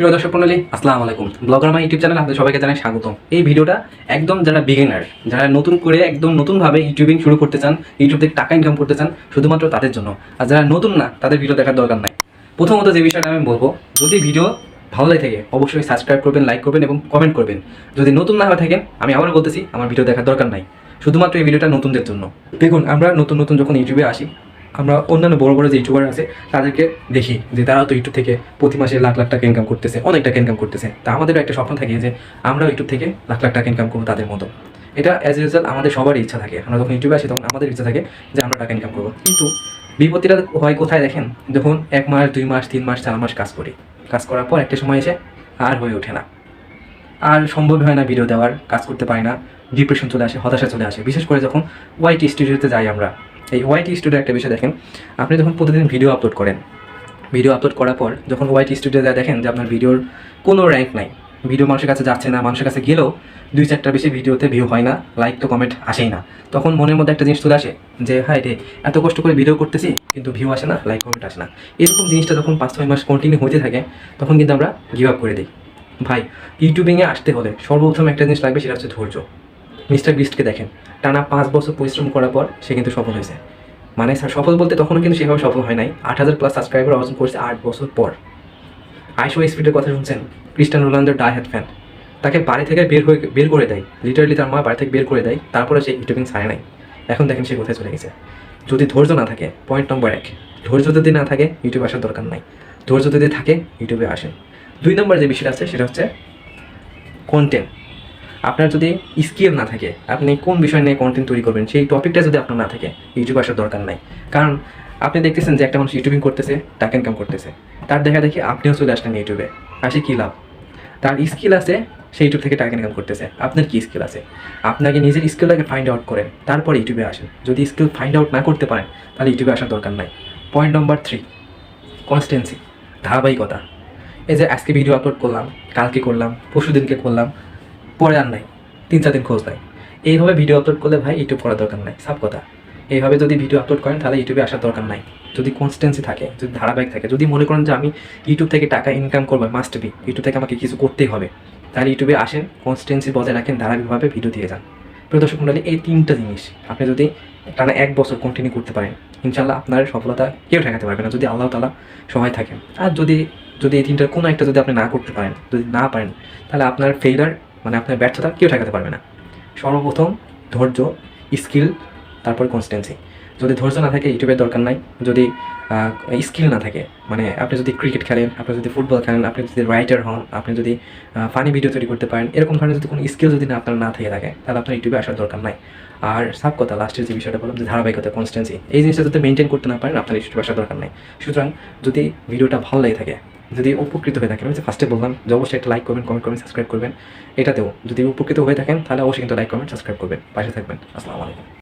প্রিয় দর্শক মণ্ডলী, আসসালামু আলাইকুম। ব্লগার মাই ইউটিউব চ্যানেল আপনাদের সবাইকে জানাই স্বাগতম। এই ভিডিওটা একদম যারা বিগিনার, যারা নতুন করে একদম নতুনভাবে ইউটিউবিং শুরু করতে চান, ইউটিউব থেকে টাকা ইনকাম করতে চান, শুধুমাত্র তাদের জন্য। আর যারা নতুন না, তাদের ভিডিও দেখার দরকার নাই। প্রথমত যে বিষয়টা আমি বলবো, যদি ভিডিও ভালো লাগে থাকে অবশ্যই সাবস্ক্রাইব করবেন, লাইক করবেন এবং কমেন্ট করবেন। যদি নতুন না হয়ে থাকেন, আমি আবারও বলতেছি, আমার ভিডিও দেখার দরকার নাই। শুধুমাত্র এই ভিডিওটা নতুনদের জন্য। দেখুন, আমরা নতুন নতুন যখন ইউটিউবে আসি, আমরা অন্যান্য বড় বড় যে ইউটিউবার আছে তাদেরকে দেখি যে তারা তো ইউটিউব থেকে প্রতি মাসে লাখ লাখ টাকা ইনকাম করতেছে, অনেক টাকা ইনকাম করতেছে। তা আমাদেরও একটা স্বপ্ন থাকে যে আমরাও ইউটিউব থেকে লাখ লাখ টাকা ইনকাম করবো তাদের মতো। এটা অ্যাজ ইউজুয়াল আমাদের সবারই ইচ্ছা থাকে। আমরা যখন ইউটিউবে আসি তখন আমাদের ইচ্ছা থাকে যে আমরা টাকা ইনকাম করবো। কিন্তু বিপত্তিটা হয় কোথায় দেখেন, যখন 1 মাস 2 মাস 3 মাস 4 মাস কাজ করি, কাজ করার পর একটা সময় এসে আর হয়ে ওঠে না, আর সম্ভব হয় না ভিডিও দেওয়ার, কাজ করতে পারি না, ডিপ্রেশন চলে আসে, হতাশা চলে আসে। বিশেষ করে যখন ওয়াইটি স্টুডিওতে যাই আমরা। এই ওয়াইটি স্টুডিও একটা বিষয় দেখেন, আপনি যখন প্রতিদিন ভিডিও আপলোড করেন, ভিডিও আপলোড করার পর যখন ওয়াইটি স্টুডিও যায় দেখেন যে আপনার ভিডিওর কোনো র্যাঙ্ক নাই, ভিডিও মানুষের কাছে যাচ্ছে না, মানুষের কাছে গেলেও 2-4টার বেশি ভিডিওতে ভিউ হয় না, লাইক তো কমেন্ট আসেই না। তখন মনের মধ্যে একটা জিনিস চলে আসে যে হায় রে, এত কষ্ট করে ভিডিও করতেছি কিন্তু ভিউ আসে না, লাইক কমেন্ট আসে না। এরকম জিনিসটা যখন 5-6 মাস কন্টিনিউ হতে থাকে তখন কিন্তু আমরা গিভ আপ করে দিই। ভাই, ইউটিউবিংয়ে আসতে হলে সর্বপ্রথম একটা জিনিস লাগবে, সেটা হচ্ছে ধৈর্য। মিস্টার বিস্টকে দেখেন, টানা 5 বছর পরিশ্রম করার পর সে কিন্তু সফল হয়েছে। মানে সফল বলতে তখনও কিন্তু সেভাবে সফল হয় নাই। 8,000+ সাবস্ক্রাইবার অর্জন করছে 8 বছর পর। আইশো স্পিডের কথা শুনছেন? ক্রিস্টিয়ানো রোনালদোর ডাই হ্যাড ফ্যান। তাকে বাড়ি থেকে বের করে দেয়, লিটারালি তার মা বাড়ি থেকে বের করে দেয়, তারপরে সে ইউটিউবিং ছাড়ে নাই। এখন দেখেন সে কোথায় চলে গেছে। যদি ধৈর্য না থাকে, পয়েন্ট নম্বর 1, ধৈর্য যদি না থাকে ইউটিউবে আসার দরকার নাই। ধৈর্য যদি থাকে ইউটিউবে আসেন। 2 নম্বর যে বিষয়টা আছে সেটা হচ্ছে কন্টেন্ট। আপনার যদি স্কিল না থাকে, আপনি কোন বিষয় নিয়ে কন্টেন্ট তৈরি করবেন সেই টপিকটা যদি আপনার না থাকে, ইউটিউবে আসার দরকার নাই। কারণ আপনি দেখতেছেন যে একটা মানুষ ইউটিউবিং করতেছে, টাকা ইনকাম করতেছে, তার দেখা দেখি আপনিও চলে আসলেন ইউটিউবে, আসে কী লাভ? তার স্কিল আছে, সেই ইউটিউব থেকে টাকা ইনকাম করতেছে। আপনার কি স্কিল আছে? আপনাকে নিজের স্কিলটাকে ফাইন্ড আউট করেন, তারপরে ইউটিউবে আসেন। যদি স্কিল ফাইন্ড আউট না করতে পারেন তাহলে ইউটিউবে আসার দরকার নাই। পয়েন্ট নম্বর 3, কনস্টেন্সি, ধারাবাহিকতা। এই যে আজকে ভিডিও আপলোড করলাম, কালকে করলাম, পরশু দিনকে করলাম, পরে আর নাই, 3-4 দিন খোঁজ নাই। এইভাবে ভিডিও আপলোড করলে ভাই ইউটিউব করার দরকার নাই, সাব কথা। এইভাবে যদি ভিডিও আপলোড করেন তাহলে ইউটিউবে আসার দরকার নাই। যদি কনস্টেন্সি থাকে, যদি ধারাবাহিক থাকে, যদি মনে করেন যে আমি ইউটিউব থেকে টাকা ইনকাম করবো, মাস্ট বি ইউটিউব থেকে আমাকে কিছু করতেই হবে, তাহলে ইউটিউবে আসেন, কনস্টেন্সি বজায় রাখেন, ধারাবাহিকভাবে ভিডিও দিয়ে যান। প্রিয় দর্শক মণ্ডলী, এই 3টা জিনিস আপনি যদি টানা 1 বছর কন্টিনিউ করতে পারেন, ইনশাল্লাহ আপনার সফলতা কেউ ঠেকাতে পারবে না, যদি আল্লাহ তাআলা সহায় থাকেন। আর যদি এই 3টার কোনো একটা যদি আপনি না করতে পারেন, যদি না পারেন, তাহলে আপনার ফেইলার মানে আপনার ব্যর্থতা কেউ ঠেকাতে পারবে না। সর্বপ্রথম ধৈর্য, স্কিল, তারপর কনস্টেন্সি। যদি ধৈর্য না থাকে ইউটিউবের দরকার নাই। যদি স্কিল না থাকে, মানে আপনি যদি ক্রিকেট খেলেন, আপনি যদি ফুটবল খেলেন, আপনি যদি রাইটার হন, আপনি যদি ফানি ভিডিও তৈরি করতে পারেন, এরকম ধরনের যদি কোনো স্কিল যদি আপনার না থেকে থাকে, তাহলে আপনার ইউটিউবে আসার দরকার নাই। আর সাব কথা, লাস্টের যে বিষয়টা বললাম যে ধারাবাহিকতা, কনস্টেন্সি, এই জিনিসটা যদি মেনটেন করতে না পারেন আপনার ইউটিউবে আসার দরকার নাই। সুতরাং যদি ভিডিওটা ভালো লেগে থাকে, যদি উপকৃত হয়ে থাকেন, আমি যে ফার্স্টে বললাম যে অবশ্যই একটা লাইক করবেন, কমেন্ট করবেন, সাবস্ক্রাইব করবেন। এটাতেও যদি উপকৃত হয়ে থাকেন তাহলে অবশ্যই কিন্তু লাইক, কমেন্ট, সাবস্ক্রাইব করবেন, পাশে থাকবেন। আসসালামু আলাইকুম।